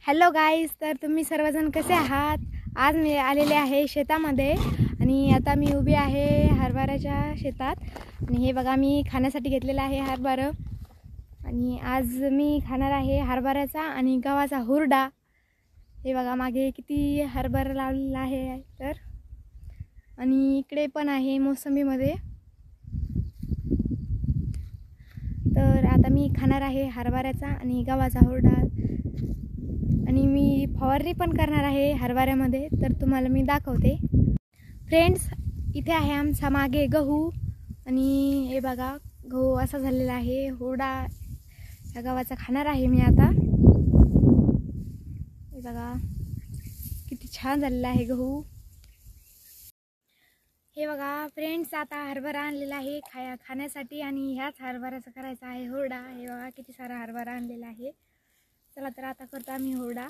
Hello guys, तर तुम्ही सर्वजण कसे आहात। आज मी आलेले आहे शेतामध्ये आणि आता मी उभी आहे हरभऱ्याच्या शेतात। आणि हे बघा, मी खाण्यासाठी घेतलेला आहे हरभरा आणि आज मी खाणार आहे हरभऱ्याचा आणि गव्हाचा हुरडा। हे बघा, मागे किती हरभरा लावलेला आहे। तर आणि इकडे पण आहे मोसंबीमध्ये। तर आता मी खाणार आहे हरभऱ्याचा आणि गव्हाचा हुरडा आणि मी फवारणी पण करणार आहे हरभऱ्यामध्ये, तर तुम्हाला मी दाखवते। फ्रेंड्स, इथे आहे आमचा मागे गहू आणि हे बघा गहू असा झालेला आहे। हुरडा या गव्हाचा खाणार आहे मी आता। हे बघा किती छान झालेला आहे गहू। हे बघा फ्रेंड्स, आता हरभरा आणलेला आहे खाण्यासाठी आणि ह्याच हरभऱ्याचा करायचा आहे हुरडा। हे बघा किती सारा हरभरा आणलेला आहे। चला तर आता करतो आम्ही हुरडा।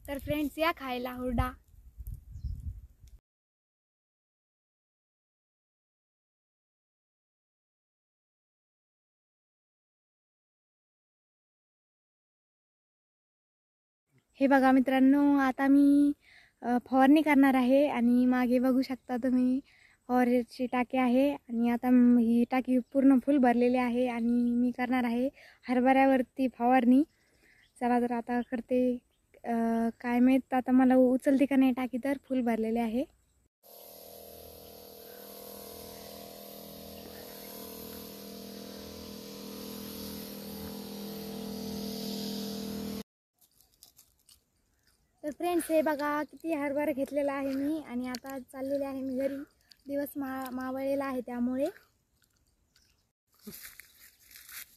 तर फ्रेंड्स, या खायला हुरडा। हे बघा मित्रांनो, आता मी फवारणी करणार आहे आणि मागे बघू शकता तुम्ही फवारणीची टाकी आहे आणि आता ही टाकी पूर्ण फुल भरलेली आहे आणि मी करणार आहे हरभऱ्यावरती फवारणी। चला तर आता करते। काय माहीत आता मला उचलते का नाही टाकी, तर फुल भरलेले आहे। तर फ्रेंड्स, हे बघा किती हरभरा घेतलेला आहे मी आणि आता चाललेले आहे मी घरी। दिवस मावळलेला आहे त्यामुळे।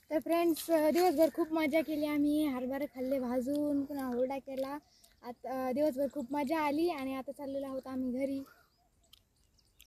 तर फ्रेंड्स, दिवसभर खूप मजा केली आम्ही। हरभरे खाल्ले भाजून, पुन्हा हुरडा केला। आता दिवसभर खूप मजा आली आणि आता चाललेलो आहोत आम्ही घरी।